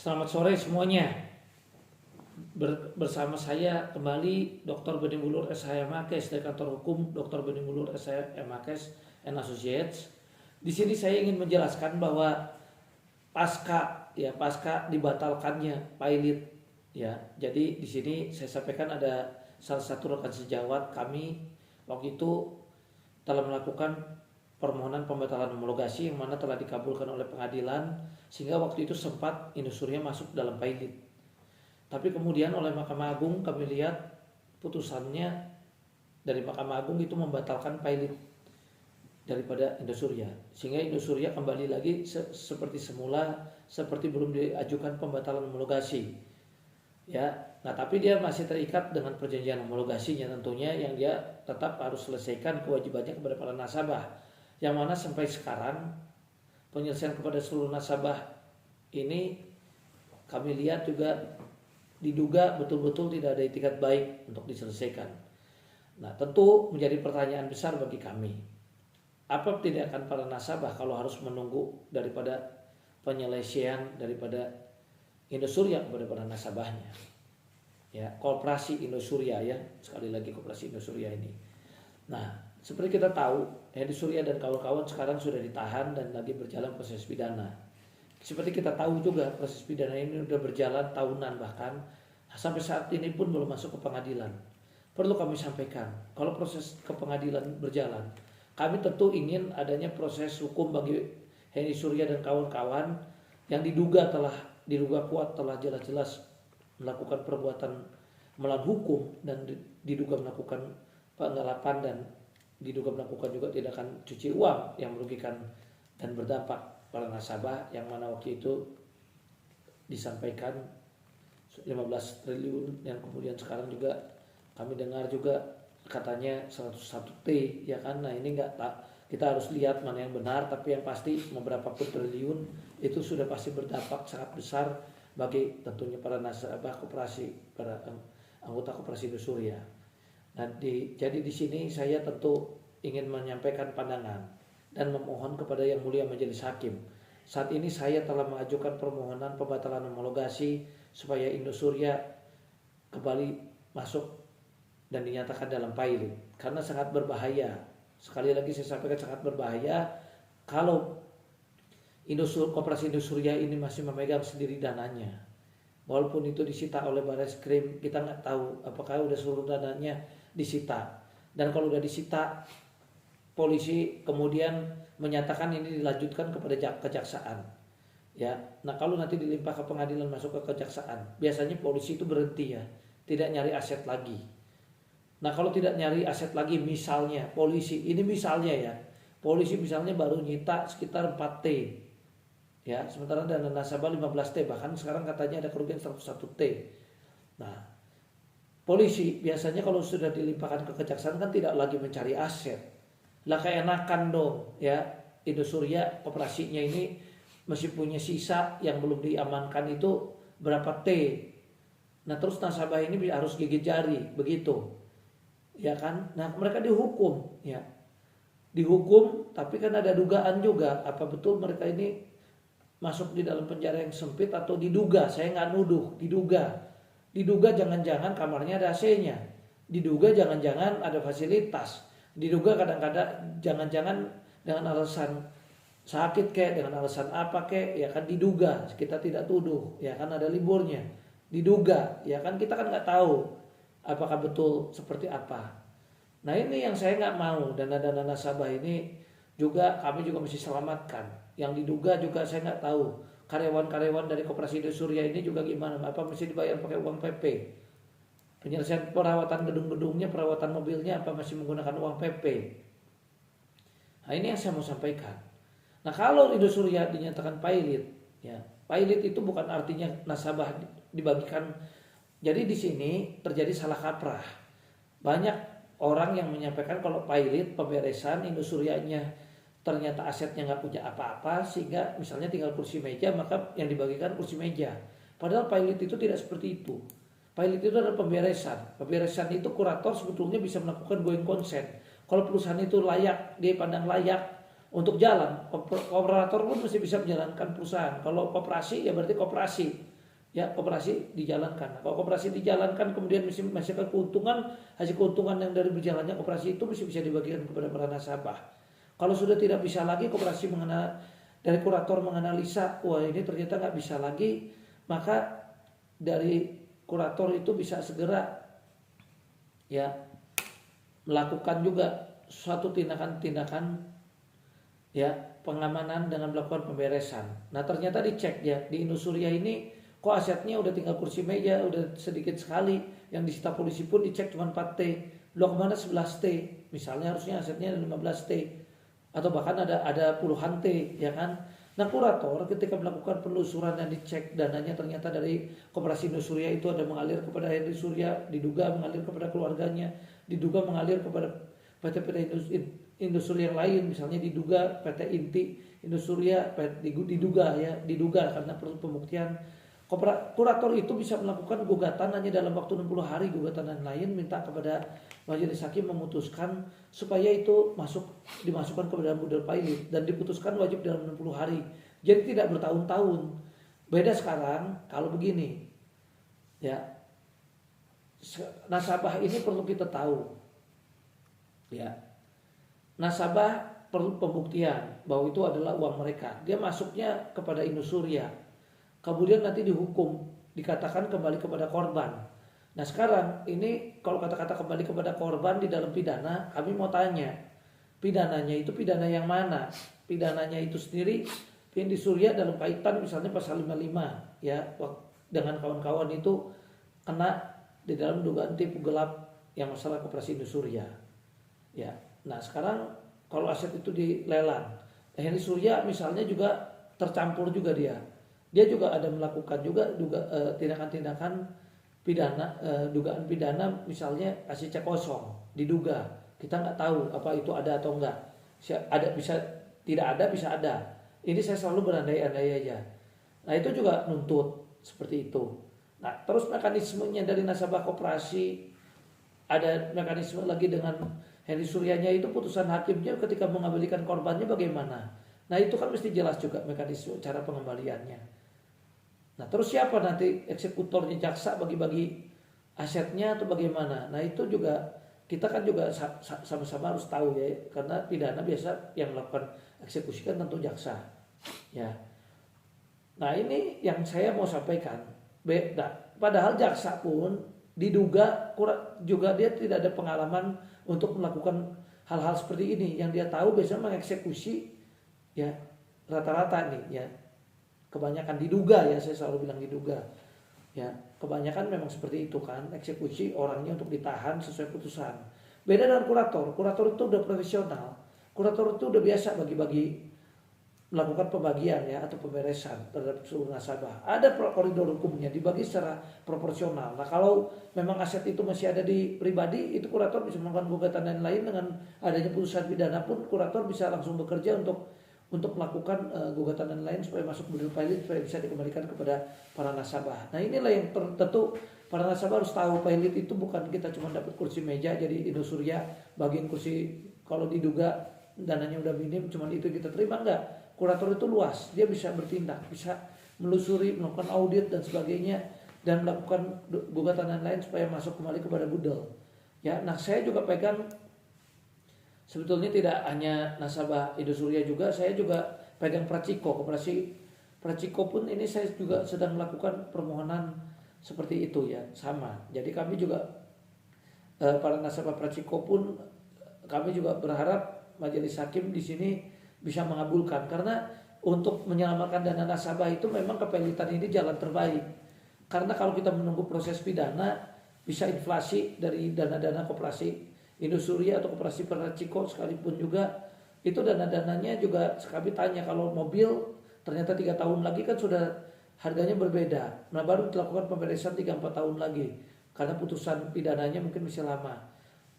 Selamat sore semuanya. Bersama saya kembali Dr. Beni Mulur SH Makes dari kantor hukum Dr. Beni Mulur SH Makes and Associates. Di sini saya ingin menjelaskan bahwa pasca dibatalkannya pilot ya. Jadi di sini saya sampaikan ada salah satu rekan sejawat kami waktu itu telah melakukan permohonan pembatalan homologasi yang mana telah dikabulkan oleh pengadilan sehingga waktu itu sempat Indosuria masuk dalam pilot. Tapi kemudian oleh Mahkamah Agung kami lihat putusannya dari Mahkamah Agung itu membatalkan pilot daripada Indosuria sehingga Indosuria kembali lagi seperti semula, seperti belum diajukan pembatalan homologasi. Ya, nah tapi dia masih terikat dengan perjanjian homologasinya tentunya yang dia tetap harus selesaikan kewajibannya kepada para nasabah. Yang mana sampai sekarang penyelesaian kepada seluruh nasabah ini kami lihat juga diduga betul-betul tidak ada itikat baik untuk diselesaikan. Nah tentu menjadi pertanyaan besar bagi kami, apa tindakan para nasabah kalau harus menunggu daripada penyelesaian daripada Indosuria kepada para nasabahnya. Ya, Koperasi Indosuria ya, sekali lagi Koperasi Indosuria ini. Nah, seperti kita tahu, Indosuria dan kawan-kawan sekarang sudah ditahan dan lagi berjalan proses pidana. Seperti kita tahu juga proses pidana ini sudah berjalan tahunan bahkan sampai saat ini pun belum masuk ke pengadilan. Perlu kami sampaikan, kalau proses ke pengadilan berjalan, kami tentu ingin adanya proses hukum bagi Hendy Surya dan kawan-kawan yang diduga kuat telah jelas-jelas melakukan perbuatan melawan hukum dan diduga melakukan penggelapan dan diduga melakukan juga tindakan cuci uang yang merugikan dan berdampak para nasabah yang mana waktu itu disampaikan 15 triliun yang kemudian sekarang juga kami dengar juga katanya 101 T ya kan. Nah ini kita harus lihat mana yang benar, tapi yang pasti beberapa pun triliun itu sudah pasti berdampak sangat besar bagi tentunya para nasabah koperasi, para anggota Koperasi Indosuria. Nah, jadi di sini saya tentu ingin menyampaikan pandangan dan memohon kepada Yang Mulia Majelis Hakim. Saat ini saya telah mengajukan permohonan pembatalan homologasi supaya Indosuria kembali masuk dan dinyatakan dalam pilot karena sangat berbahaya. Sekali lagi saya sampaikan sangat berbahaya kalau Koperasi Indosuria ini masih memegang sendiri dananya. Walaupun itu disita oleh Barreskrim, kita nggak tahu apakah udah seluruh dananya disita. Dan kalau udah disita, polisi kemudian menyatakan ini dilanjutkan kepada kejaksaan. Ya, nah kalau nanti dilimpah ke pengadilan masuk ke kejaksaan, biasanya polisi itu berhenti ya, tidak nyari aset lagi. Nah kalau tidak nyari aset lagi, misalnya polisi, ini misalnya ya, polisi misalnya baru nyita sekitar 4 T. Ya, sementara dana nasabah 15 T, bahkan sekarang katanya ada kerugian 101 T. Nah, polisi biasanya kalau sudah dilimpahkan ke kejaksaan kan tidak lagi mencari aset. Lah keenakan dong ya, Indosuria koperasinya ini masih punya sisa yang belum diamankan itu berapa T. Nah, terus nasabah ini harus gigit jari, begitu. Ya kan? Nah, mereka dihukum ya. Dihukum, tapi kan ada dugaan juga apa betul mereka ini masuk di dalam penjara yang sempit atau diduga, saya nggak nuduh, diduga jangan-jangan kamarnya ada AC-nya, diduga jangan-jangan ada fasilitas, diduga kadang-kadang jangan-jangan dengan alasan sakit kek, dengan alasan apa kek, ya kan diduga, kita tidak tuduh, ya kan ada liburnya, diduga, ya kan kita kan nggak tahu apakah betul seperti apa. Nah ini yang saya nggak mau, dana-dana nasabah ini juga kami juga mesti selamatkan. Yang diduga juga saya nggak tahu karyawan-karyawan dari Koperasi Indosuria ini juga gimana, apa mesti dibayar pakai uang PP, penyelesaian perawatan gedung-gedungnya, perawatan mobilnya apa masih menggunakan uang PP. Nah ini yang saya mau sampaikan. Nah kalau Indosuria dinyatakan pilot ya, pilot itu bukan artinya nasabah dibagikan. Jadi di sini terjadi salah kaprah. Banyak orang yang menyampaikan kalau pilot pemberesan Indosurianya ternyata asetnya nggak punya apa-apa sehingga misalnya tinggal kursi meja maka yang dibagikan kursi meja. Padahal pilot itu tidak seperti itu. Pilot itu adalah pemberesan. Pemberesan itu kurator sebetulnya bisa melakukan going concern. Kalau perusahaan itu layak, dia pandang layak untuk jalan, operator pun mesti bisa menjalankan perusahaan. Kalau koperasi ya berarti koperasi. ya koperasi dijalankan. Nah, kalau koperasi dijalankan kemudian masih keuntungan, hasil keuntungan yang dari berjalannya koperasi itu bisa dibagikan kepada para nasabah. Kalau sudah tidak bisa lagi koperasi dari kurator menganalisa, wah ini ternyata nggak bisa lagi, maka dari kurator itu bisa segera ya melakukan juga suatu tindakan-tindakan ya pengamanan dengan melakukan pemberesan. Nah ternyata dicek ya di Indosuria ini kok asetnya udah tinggal kursi meja, udah sedikit sekali, yang disita polisi pun dicek cuma 4T, lo kemana 11T, misalnya harusnya asetnya 15T atau bahkan ada puluhan T, ya kan. Nah kurator ketika melakukan penelusuran dan dicek dananya ternyata dari Koperasi Indosuria itu ada mengalir kepada Henry Surya, diduga mengalir kepada keluarganya, diduga mengalir kepada PT-PT Indosuria yang lain, misalnya diduga PT Inti Indosuria, diduga karena perlu pembuktian. Kurator itu bisa melakukan gugatan hanya dalam waktu 60 hari, gugatan dan lain minta kepada majelis hakim memutuskan supaya itu dimasukkan ke dalam model pilot dan diputuskan wajib dalam 60 hari. Jadi tidak bertahun-tahun. Beda sekarang kalau begini. Ya. Nasabah ini perlu kita tahu. Ya. Nasabah perlu pembuktian bahwa itu adalah uang mereka. Dia masuknya kepada Indosuria. Kemudian nanti dihukum, dikatakan kembali kepada korban. Nah sekarang ini kalau kata-kata kembali kepada korban di dalam pidana, kami mau tanya, pidananya itu pidana yang mana? Pidananya itu sendiri, Indosuria dalam kaitan misalnya pasal 55 ya, dengan kawan-kawan itu kena di dalam dugaan tipu gelap yang masalah Koperasi Indosuria. Ya, nah sekarang kalau aset itu dilelang, Indosuria misalnya juga tercampur juga dia juga ada melakukan juga tindakan-tindakan pidana, dugaan pidana misalnya kasih cek kosong, diduga, kita nggak tahu apa itu ada atau enggak, ada bisa tidak ada, bisa ada. Ini saya selalu berandai-andai aja. Nah itu juga nuntut seperti itu. Nah terus mekanismenya dari nasabah koperasi, ada mekanisme lagi dengan Henry Suryanya itu putusan hakimnya ketika mengembalikan korbannya bagaimana. Nah itu kan mesti jelas juga mekanisme cara pengembaliannya. Nah terus siapa nanti eksekutornya, jaksa bagi-bagi asetnya atau bagaimana? Nah itu juga kita kan juga sama-sama harus tahu ya, karena pidana biasa yang melakukan eksekusi kan tentu jaksa. Ya. Nah ini yang saya mau sampaikan. Padahal jaksa pun diduga juga dia tidak ada pengalaman untuk melakukan hal-hal seperti ini. Yang dia tahu biasanya mengeksekusi ya rata-rata nih ya. Kebanyakan diduga ya, saya selalu bilang diduga. Ya, kebanyakan memang seperti itu kan, eksekusi orangnya untuk ditahan sesuai putusan. Beda dengan kurator. Kurator itu udah profesional. Kurator itu udah biasa bagi-bagi melakukan pembagian ya atau pemberesan terhadap seluruh nasabah. Ada koridor hukumnya, dibagi secara proporsional. Nah, kalau memang aset itu masih ada di pribadi, itu kurator bisa melakukan gugatan dan lain. Dengan adanya putusan pidana pun kurator bisa langsung bekerja untuk melakukan gugatan dan lain supaya masuk model pilot supaya bisa dikembalikan kepada para nasabah. Nah inilah yang tentu para nasabah harus tahu, pilot itu bukan kita cuma dapat kursi meja jadi Indosuria bagian kursi, kalau diduga dananya udah minim cuma itu kita terima, enggak. Kurator itu luas, dia bisa bertindak, bisa melusuri, melakukan audit dan sebagainya dan melakukan gugatan dan lain supaya masuk kembali kepada budel. Ya, nah saya juga pegang sebetulnya tidak hanya nasabah Indosuria juga, saya juga pegang Praciko, Koperasi Praciko pun ini saya juga sedang melakukan permohonan seperti itu ya, sama. Jadi kami juga para nasabah Praciko pun kami juga berharap majelis hakim di sini bisa mengabulkan, karena untuk menyelamatkan dana nasabah itu memang kepelitan ini jalan terbaik. Karena kalau kita menunggu proses pidana bisa inflasi dari dana-dana koperasi Indosuria atau Koperasi Praciko sekalipun juga itu dana-dananya juga kami tanya, kalau mobil ternyata 3 tahun lagi kan sudah harganya berbeda. Nah baru dilakukan pemberesan 3-4 tahun lagi karena putusan pidananya mungkin masih lama.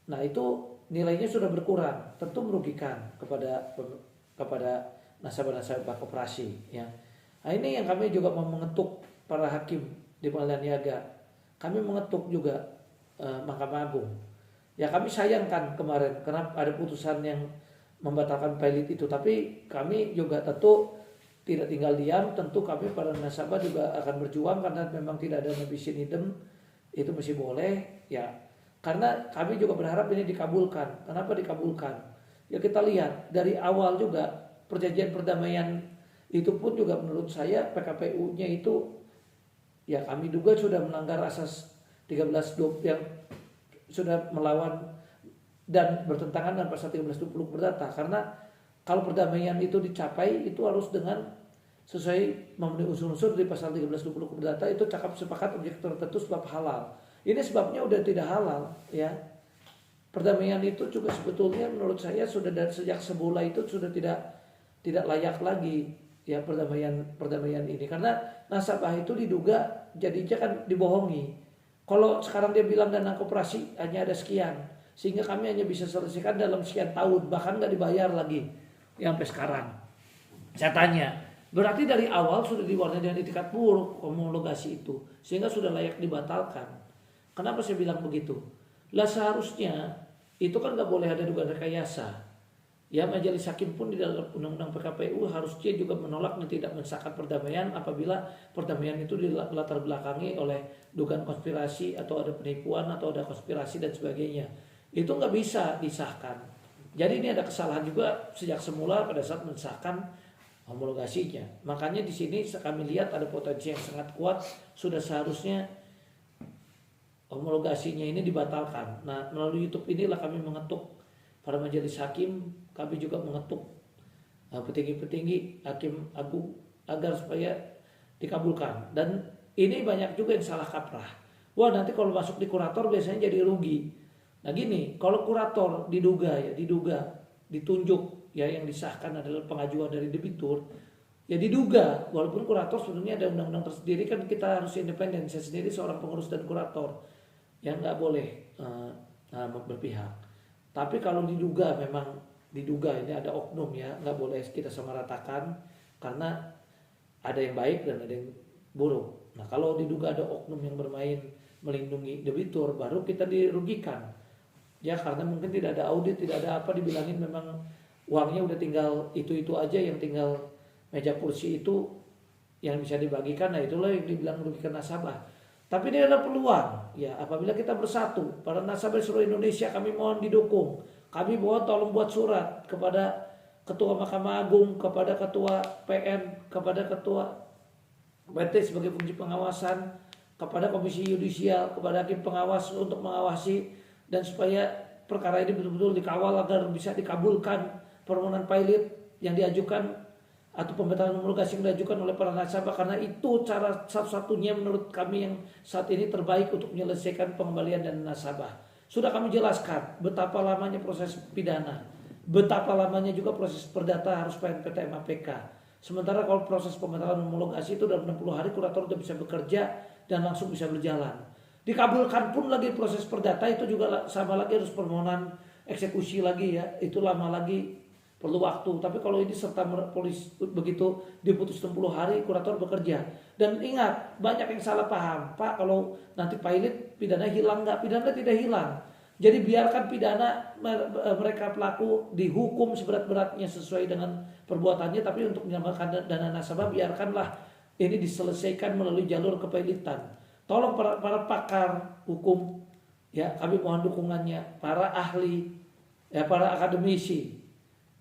Nah itu nilainya sudah berkurang, tentu merugikan kepada nasabah-nasabah koperasi ya. Nah ini yang kami juga mau mengetuk para hakim di pengadilan niaga. Kami mengetuk juga Mahkamah Agung. Ya kami sayangkan kemarin karena ada putusan yang membatalkan pilot itu, tapi kami juga tentu tidak tinggal diam, tentu kami para nasabah juga akan berjuang karena memang tidak ada nebis in idem, itu masih boleh ya. Karena kami juga berharap ini dikabulkan. Kenapa dikabulkan? Ya kita lihat dari awal juga perjanjian perdamaian itu pun juga menurut saya PKPU-nya itu ya kami duga sudah melanggar asas 13.20 yang sudah melawan dan bertentangan dengan pasal 13.20 perdata. Karena kalau perdamaian itu dicapai itu harus dengan sesuai memenuhi unsur-unsur di pasal 13.20 perdata, itu cakap sepakat objek tertentu sebab halal. Ini sebabnya udah tidak halal ya. Perdamaian itu juga sebetulnya menurut saya sudah dari sejak semula itu sudah tidak layak lagi ya perdamaian ini, karena nasabah itu diduga jadinya kan dibohongi. Kalau sekarang dia bilang dana koperasi hanya ada sekian, sehingga kami hanya bisa selesaikan dalam sekian tahun, bahkan nggak dibayar lagi ya sampai sekarang. Saya tanya, berarti dari awal sudah diwarnai dengan itikat buruk homologasi itu, sehingga sudah layak dibatalkan. Kenapa saya bilang begitu? Lah seharusnya itu kan nggak boleh ada dugaan rekayasa. Ya majelis hakim pun di dalam undang-undang PKPU harusnya juga menolak dan tidak mensahkan perdamaian apabila perdamaian itu dilatar belakangi oleh dugaan konspirasi atau ada penipuan atau ada konspirasi dan sebagainya. Itu nggak bisa disahkan. Jadi ini ada kesalahan juga sejak semula pada saat mensahkan homologasinya. Makanya di sini kami lihat ada potensi yang sangat kuat, sudah seharusnya homologasinya ini dibatalkan. Nah melalui YouTube inilah kami mengetuk para majelis hakim, kami juga mengetuk petinggi-petinggi hakim agung agar supaya dikabulkan. Dan ini banyak juga yang salah kaprah. Wah nanti kalau masuk di kurator biasanya jadi rugi. Nah gini, kalau kurator diduga ditunjuk ya yang disahkan adalah pengajuan dari debitur, ya diduga walaupun kurator sebenarnya ada undang-undang tersendiri kan kita harus independen. Saya sendiri seorang pengurus dan kurator yang nggak boleh berpihak. Tapi kalau diduga memang diduga ini ada oknum ya, nggak boleh kita samaratakan karena ada yang baik dan ada yang buruk. Nah kalau diduga ada oknum yang bermain melindungi debitur baru kita dirugikan ya, karena mungkin tidak ada audit, tidak ada apa, dibilangin memang uangnya udah tinggal itu aja, yang tinggal meja kursi itu yang bisa dibagikan. Nah itulah yang dibilang merugikan nasabah. Tapi ini adalah peluang ya, apabila kita bersatu para nasabah di seluruh Indonesia, kami mohon didukung. Kami mohon tolong buat surat kepada Ketua Mahkamah Agung, kepada Ketua PN, kepada Ketua PT sebagai fungsi pengawasan, kepada Komisi Yudisial, kepada Hakim Pengawas untuk mengawasi dan supaya perkara ini betul-betul dikawal agar bisa dikabulkan permohonan pilot yang diajukan atau pembatalan homologasi yang diajukan oleh para nasabah, karena itu cara satu-satunya menurut kami yang saat ini terbaik untuk menyelesaikan pengembalian dana nasabah. Sudah kami jelaskan betapa lamanya proses pidana, betapa lamanya juga proses perdata harus PNPT MAPK. Sementara kalau proses pembatalan homologasi itu dalam 60 hari kurator sudah bisa bekerja dan langsung bisa berjalan. Dikabulkan pun lagi proses perdata itu juga sama lagi, harus permohonan eksekusi lagi ya, itu lama lagi, perlu waktu. Tapi kalau ini serta polis begitu diputus 60 hari kurator bekerja. Dan ingat, banyak yang salah paham, Pak, kalau nanti pilot pidana hilang, enggak, pidana tidak hilang. Jadi biarkan pidana mereka pelaku dihukum seberat-beratnya sesuai dengan perbuatannya, tapi untuk menyelamatkan dana nasabah biarkanlah ini diselesaikan melalui jalur kepailitan. Tolong para pakar hukum ya, kami mohon dukungannya, para ahli ya, para akademisi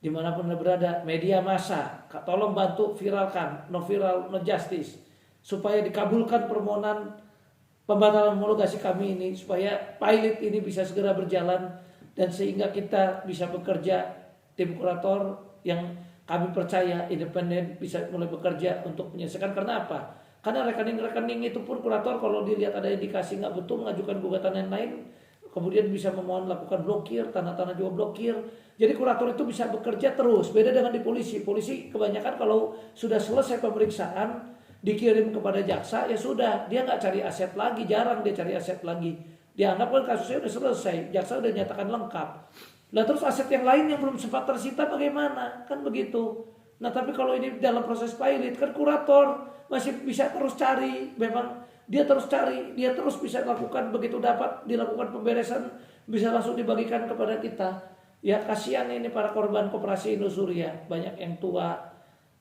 dimanapun Anda berada, media massa, tolong bantu viralkan, no viral, no justice, supaya dikabulkan permohonan pembatalan homologasi kami ini, supaya pilot ini bisa segera berjalan dan sehingga kita bisa bekerja, tim kurator yang kami percaya independen bisa mulai bekerja untuk menyelesaikan. Karena apa? Karena rekening-rekening itu pun kurator kalau dilihat ada indikasi nggak betul, mengajukan gugatan yang lain, kemudian bisa memohon lakukan blokir, tanah-tanah juga blokir. Jadi kurator itu bisa bekerja terus. Beda dengan di polisi. Polisi kebanyakan kalau sudah selesai pemeriksaan dikirim kepada jaksa, ya sudah, dia nggak cari aset lagi, jarang dia cari aset lagi. Dianggap kan kasusnya udah selesai, jaksa udah nyatakan lengkap. Nah terus aset yang lain yang belum sempat tersita bagaimana? Kan begitu. Nah tapi kalau ini dalam proses pilot kan kurator masih bisa terus cari, memang dia terus cari, dia terus bisa lakukan, begitu dapat dilakukan pemberesan bisa langsung dibagikan kepada kita. Ya kasihan ini para korban koperasi Indosuria, banyak yang tua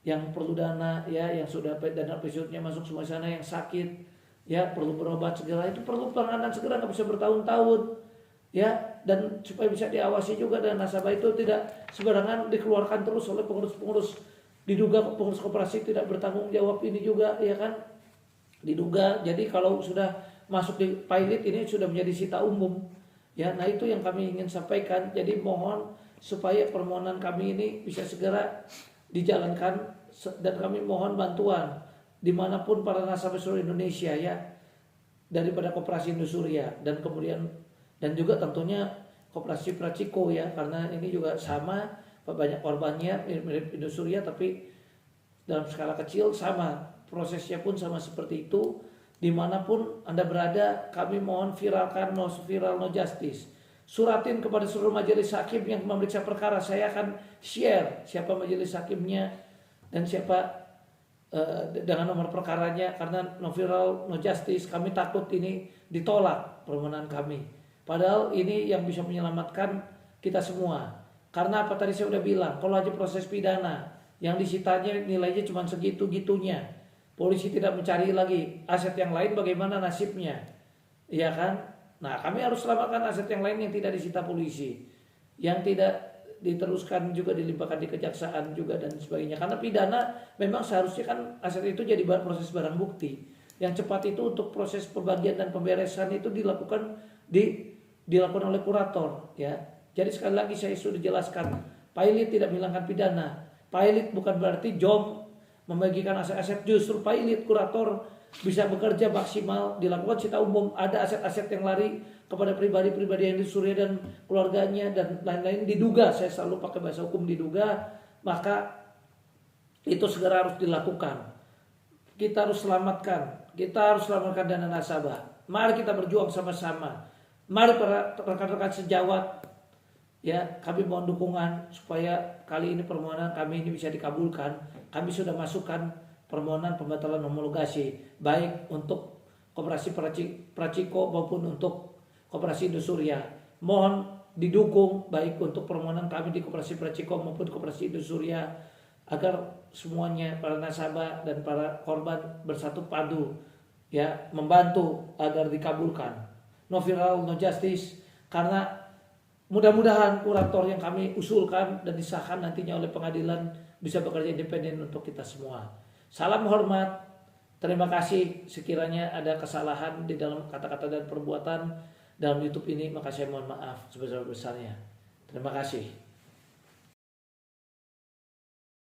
yang perlu dana ya, yang sudah dana pensiunnya masuk semua sana, yang sakit ya perlu berobat segera, itu perlu penanganan segera, nggak bisa bertahun-tahun ya, dan supaya bisa diawasi juga, dan nasabah itu tidak sembarangan dikeluarkan terus oleh pengurus-pengurus, diduga pengurus koperasi tidak bertanggung jawab ini juga ya kan, diduga. Jadi kalau sudah masuk di pilot ini sudah menjadi sita umum ya. Nah itu yang kami ingin sampaikan. Jadi mohon supaya permohonan kami ini bisa segera dijalankan, dan kami mohon bantuan dimanapun para nasabah seluruh Indonesia ya, daripada Koperasi Indosuria, dan kemudian dan juga tentunya Koperasi Praciko ya, karena ini juga sama, banyak korbannya mirip Indosuria tapi dalam skala kecil, sama prosesnya pun sama seperti itu. Dimanapun Anda berada, kami mohon viralkan no viral no justice. Suratin kepada seluruh majelis hakim yang memeriksa perkara. Saya akan share siapa majelis hakimnya dan siapa dengan nomor perkaranya, karena no viral no justice kami takut ini ditolak permohonan kami. Padahal ini yang bisa menyelamatkan kita semua. Karena apa tadi saya udah bilang, kalau aja proses pidana yang disitanya nilainya cuma segitu-gitunya, polisi tidak mencari lagi aset yang lain, bagaimana nasibnya? Iya kan? Nah, kami harus selamatkan aset yang lain yang tidak disita polisi, yang tidak diteruskan juga dilimpahkan di kejaksaan juga dan sebagainya. Karena pidana memang seharusnya kan aset itu jadi proses barang bukti. Yang cepat itu untuk proses pembagian dan pemberesan itu dilakukan oleh kurator ya. Jadi sekali lagi saya sudah jelaskan, pilot tidak menghilangkan pidana. Pilot bukan berarti jom membagikan aset-aset, justru pilot kurator bisa bekerja maksimal, dilakukan sita umum. Ada aset-aset yang lari kepada pribadi-pribadi yang Indosuria dan keluarganya dan lain-lain, diduga, saya selalu pakai bahasa hukum diduga, maka itu segera harus dilakukan. Kita harus selamatkan dana nasabah. Mari kita berjuang sama-sama. Mari para rekan-rekan sejawat ya, kami mohon dukungan supaya kali ini permohonan kami ini bisa dikabulkan. Kami sudah masukkan permohonan pembatalan homologasi baik untuk Koperasi Praciko maupun untuk Koperasi Indosuria. Mohon didukung baik untuk permohonan kami di Koperasi Praciko maupun Koperasi Indosuria, agar semuanya para nasabah dan para korban bersatu padu ya, membantu agar dikabulkan. No viral no justice, karena mudah-mudahan kurator yang kami usulkan dan disahkan nantinya oleh pengadilan bisa bekerja independen untuk kita semua. Salam hormat. Terima kasih sekiranya ada kesalahan di dalam kata-kata dan perbuatan dalam YouTube ini, maka saya mohon maaf sebesar-besarnya. Terima kasih.